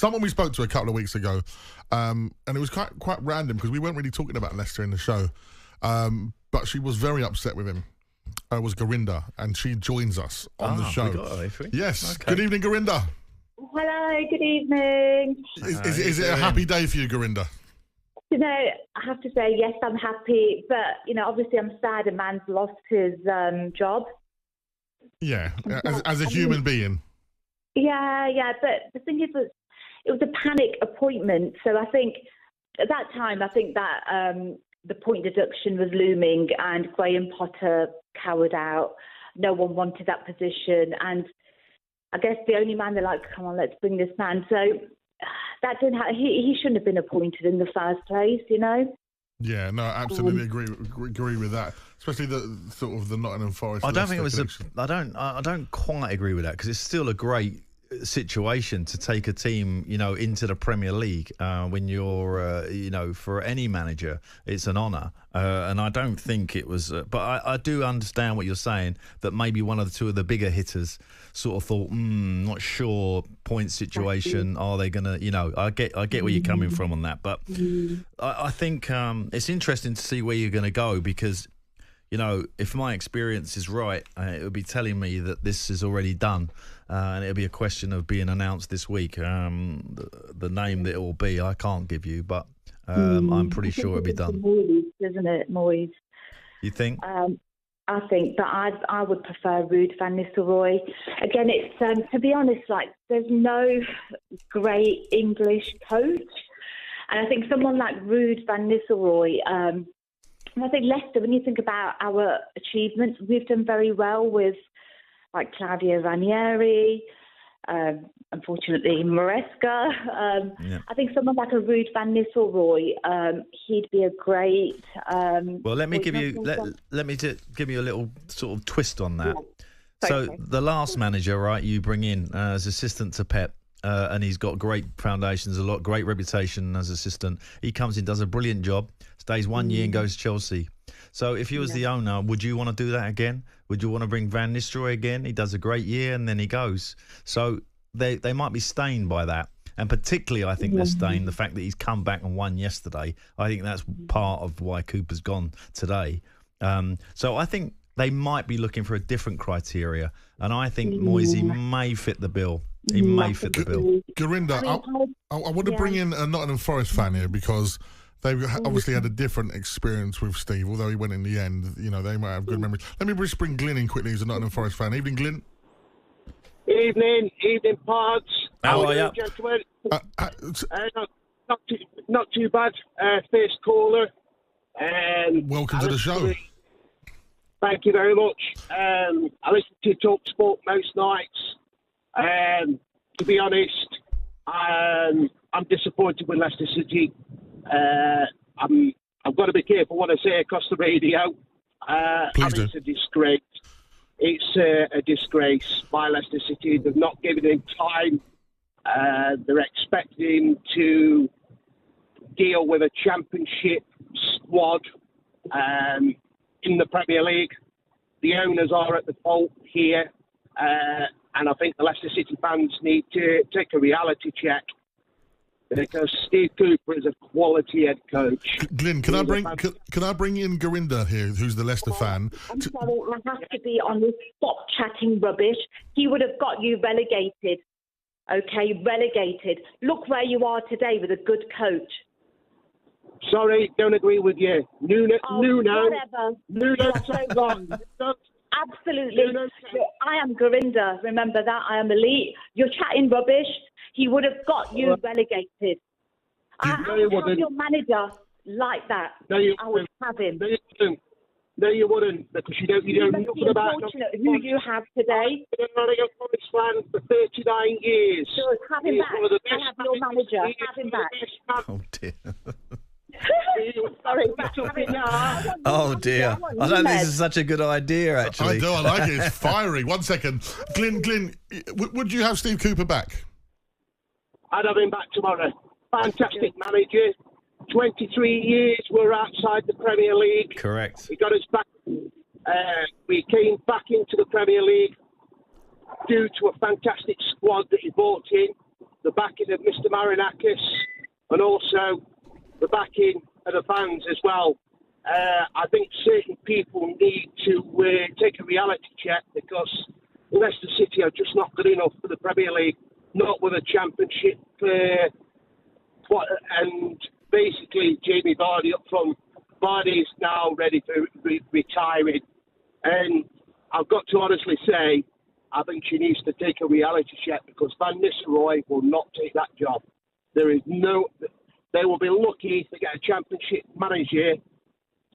someone we spoke to a couple of weeks ago, and it was quite random because we weren't really talking about Leicester in the show, but she was very upset with him. Was Garinda, and she joins us on the show. We got her, yes. Okay. Good evening, Garinda. Hello, good evening. Is it a happy day for you, Garinda? You know, I have to say, yes, I'm happy, but, you know, obviously I'm sad a man's lost his job. Yeah, as a human being. Yeah, but the thing is, it was a panic appointment, so I think at that time, that the point deduction was looming and Graham Potter cowered out. No one wanted that position, and I guess the only man they're like, come on, let's bring this man. So that didn't happen. He shouldn't have been appointed in the first place, you know? Yeah, no, I absolutely agree with that. Especially the sort of the Nottingham Forest. I don't think it was I don't quite agree with that because it's still a great situation to take a team, you know, into the Premier League when you're, you know, for any manager, it's an honour. And I don't think it was, but I do understand what you're saying, that maybe one of the two of the bigger hitters sort of thought, not sure, point situation, are they going to, you know, I get where you're coming from on that. But I think it's interesting to see where you're going to go because, you know, if my experience is right, it would be telling me that this is already done. And it'll be a question of being announced this week. The name that it will be, I can't give you, but I'm pretty sure it'll be done. Moyes, isn't it, Moyes? You think? I think, but I would prefer Ruud van Nistelrooy. Again, it's to be honest, like there's no great English coach, and I think someone like Ruud van Nistelrooy. And I think Leicester, when you think about our achievements, we've done very well with like Claudio Ranieri, unfortunately Maresca. I think someone like a Ruud van Nistelrooy, he'd be a great. Well, let me give you give you a little sort of twist on that. Yeah. So the last manager, right, you bring in as assistant to Pep. And he's got great foundations, great reputation as assistant. He comes in, does a brilliant job, stays 1 year and goes to Chelsea. So if you was the owner, would you want to do that again? Would you want to bring Van Nistelrooy again? He does a great year and then he goes. So they might be stained by that. And particularly, I think they're stained the fact that he's come back and won yesterday. I think that's part of why Cooper's gone today. So I think they might be looking for a different criteria. And I think Moisey may fit the bill. He may fit the bill. Garinda, I want to bring in a Nottingham Forest fan here because they've obviously had a different experience with Steve, although he went in the end. You know, they might have good memories. Let me just bring Glyn in quickly, who's a Nottingham Forest fan. Evening, Glyn. Evening, Pods. How are you, gentlemen? Not too bad. First caller. Welcome to the show. Thank you very much. I listen to talkSPORT most nights. To be honest, I'm disappointed with Leicester City. I've got to be careful what I say across the radio. It's a disgrace. It's a disgrace by Leicester City. They've not given him time. They're expecting him to deal with a championship squad in the Premier League. The owners are at the fault here. And I think the Leicester City fans need to take a reality check because Steve Cooper is a quality head coach. Glyn, can I bring in Garinda here, who's the Leicester fan? I'm sorry, I have to be honest. Stop chatting rubbish. He would have got you relegated. Okay, relegated. Look where you are today with a good coach. Sorry, don't agree with you. Nuno. Whatever. Nuno. You're so wrong. Absolutely. I am Garinda. Remember that. I am elite. You're chatting rubbish. He would have got you relegated. I would have your manager like that. No, you I would have him. No, you wouldn't, because you don't know nothing about who you have today. I've been a Nottingham Forest fan for 39 years. So have him back. I have your manager. Have him back. Oh dear. Sorry. Oh dear. I don't think this is such a good idea, actually. I do. I like it. It's fiery. 1 second. Glyn, would you have Steve Cooper back? I'd have him back tomorrow. Fantastic manager. 23 years we're outside the Premier League. Correct. He got us back. We came back into the Premier League due to a fantastic squad that he brought in. the backing of Mr. Marinakis and also the backing of the fans as well. I think certain people need to take a reality check because Leicester City are just not good enough for the Premier League, not with a championship. And basically, Jamie Vardy up front. Vardy is now ready for retiring. And I've got to honestly say, I think she needs to take a reality check because Van Nistelrooy will not take that job. They will be lucky if they get a championship manager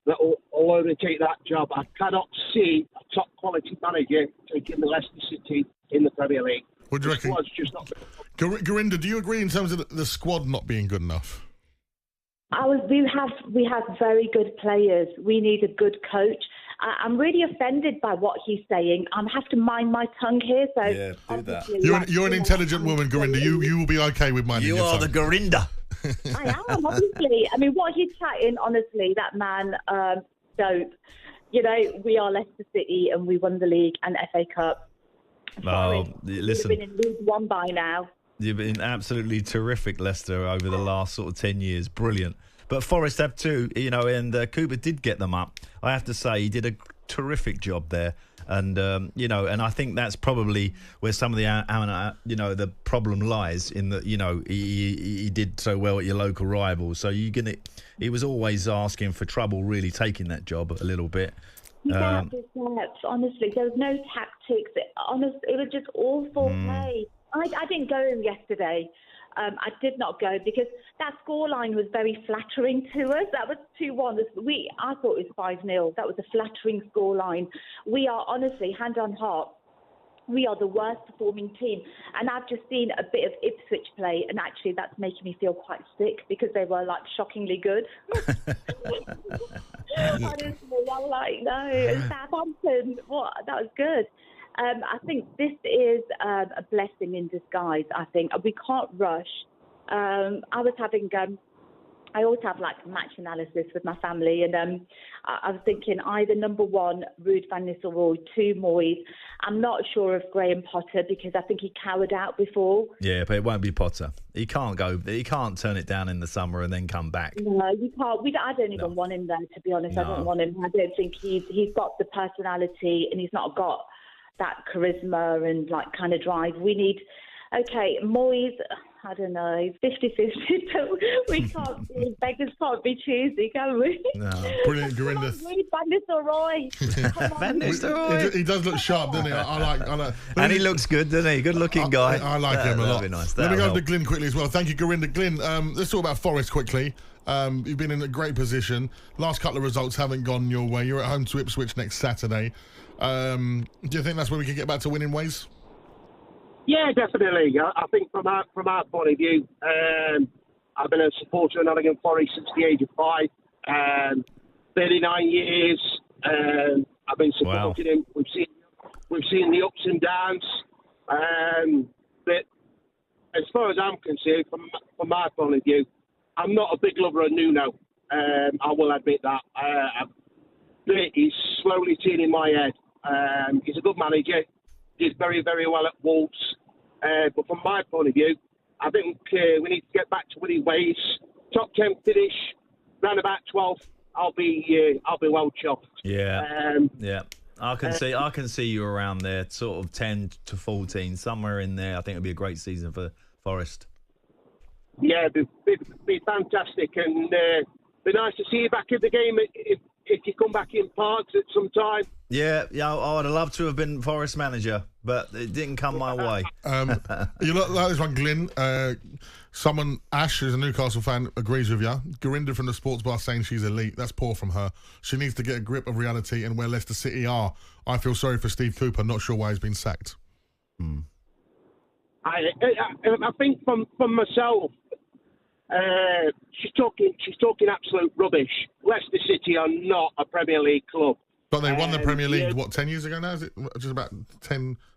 that will only take that job. I cannot see a top quality manager taking the Leicester City in the Premier League. What do you reckon? Just not... Gurinder, do you agree in terms of the squad not being good enough? We have very good players. We need a good coach. I'm really offended by what he's saying. I have to mind my tongue here. So yeah, do that. You're an intelligent woman, Gurinder. You will be okay with minding your tongue. You are the Gurinder. I am, obviously. I mean, what he's chatting, honestly, that man, dope. You know, we are Leicester City and we won the league and FA Cup. Oh, listen. We've been in League One by now. You've been absolutely terrific, Leicester, over the last sort of 10 years. Brilliant. But Forest have too, you know, and Cooper did get them up. I have to say, he did a terrific job there. And, you know, and I think that's probably where some of the, you know, the problem lies in that, you know, he did so well at your local rivals. So he was always asking for trouble, really taking that job a little bit. Honestly, there was no tactics. It was just awful play. I didn't go yesterday. I did not go because that scoreline was very flattering to us. That was 2-1. I thought it was 5-0. That was a flattering scoreline. We are honestly, hand on heart, we are the worst performing team. And I've just seen a bit of Ipswich play, and actually that's making me feel quite sick because they were like shockingly good. Honestly, I'm like, no, Southampton, what? That was good. I think this is a blessing in disguise, I think. We can't rush. I always have like match analysis with my family, and I was thinking either number 1, Ruud van Nistelrooy, 2, Moyes. I'm not sure of Graham Potter because I think he cowered out before. Yeah, but it won't be Potter. He can't go. He can't turn it down in the summer and then come back. No, you can't. I don't even want him there, to be honest. No. I don't want him. I don't think he's got the personality, and he's not got that charisma and like kind of drive. We need, Moyes, I don't know, 50-50. We can't be, beggars can't be choosy, can we? No. Brilliant, Gurinder. Van Nistelrooy. Van Nistelrooy. He does look sharp, doesn't he? I like. And he looks good, doesn't he? Good looking guy. I like him a lot. Be nice. Let me go to Glyn quickly as well. Thank you, Gurinder. Glyn, let's talk about Forest quickly. You've been in a great position. Last couple of results haven't gone your way. You're at home to Ipswich next Saturday. Do you think that's where we can get back to winning ways? Yeah, definitely. I think from our point of view, I've been a supporter of Nottingham Forest since the age of 5. 39 years. I've been supporting him. We've seen the ups and downs. But as far as I'm concerned, from my point of view, I'm not a big lover of Nuno. I will admit that. But he's slowly turning my head. He's a good manager. Did very, very well at Wolves. But from my point of view, I think we need to get back to winning ways. Top 10 finish, round about 12th. I'll be well chuffed. Yeah, yeah. I can see you around there, sort of 10 to 14, somewhere in there. I think it'll be a great season for Forest. Yeah, it'd be fantastic, and be nice to see you back in the game if you come back in Parks at some time. Yeah, I would have loved to have been Forest manager, but it didn't come my way. You look like this one, Glyn. Someone, Ash, who's a Newcastle fan, agrees with you. Gurinder from the Sports Bar saying she's elite. That's poor from her. She needs to get a grip of reality and where Leicester City are. I feel sorry for Steve Cooper. Not sure why he's been sacked. I think from myself, she's talking absolute rubbish. Leicester City are not a Premier League club. But they won the Premier League, 10 years ago now? Is it just about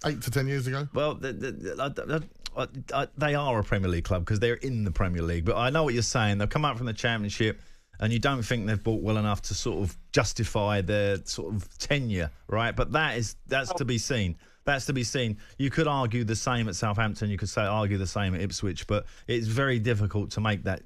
8 to 10 years ago? Well, they are a Premier League club because they're in the Premier League. But I know what you're saying. They've come out from the Championship, and you don't think they've bought well enough to sort of justify their sort of tenure, right? But that's to be seen. that's to be seen. You could argue the same at Southampton. You could argue the same at Ipswich, but it's very difficult to make that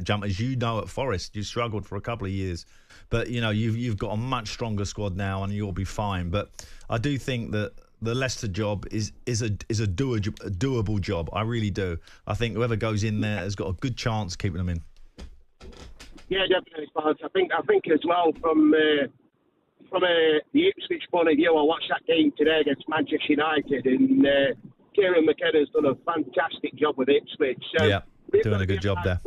jump. As you know, at Forest, you struggled for a couple of years, but you've got a much stronger squad now, and you'll be fine. But I do think that the Leicester job is a doable job. I really do. I think whoever goes in there has got a good chance of keeping them in. Yeah, definitely, Spurs. I think as well from the Ipswich point of view, I watched that game today against Manchester United, and Kieran McKenna's done a fantastic job with Ipswich. So yeah, doing a good job there.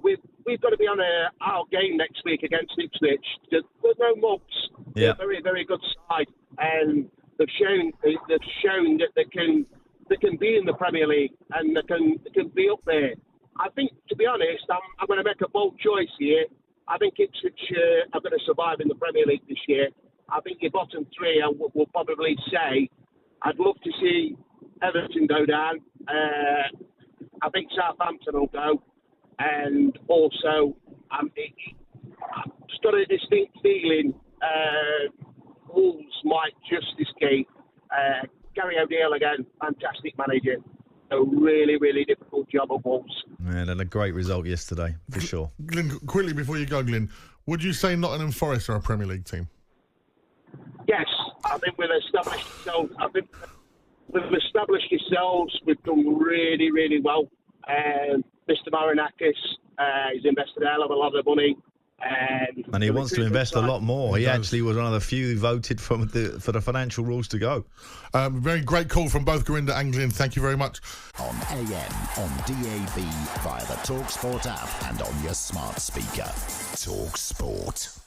We've got to be on our game next week against Ipswich. There's no mugs. Yeah, they're a very, very good side, and they've shown that they can be in the Premier League and they can be up there. I think, to be honest, I'm going to make a bold choice here. I think Ipswich are going to survive in the Premier League this year. I think your bottom three, I will probably say, I'd love to see Everton go down. I think Southampton will go. And also, I've just got a distinct feeling Wolves might just escape. Gary O'Neill again, fantastic manager. A really, really difficult job at Wolves. Man, and a great result yesterday, for sure. Glyn, quickly before you go, Glyn, would you say Nottingham Forest are a Premier League team? Yes, I think we've established ourselves. We've done really, really well. Mr. Marinakis has invested a hell of a lot of money. And he wants to invest a lot more. He actually was one of the few who voted for the financial rules to go. Very great call from both Gurinder and Glyn. Thank you very much. On AM, on DAB, via the talkSPORT app and on your smart speaker. talkSPORT.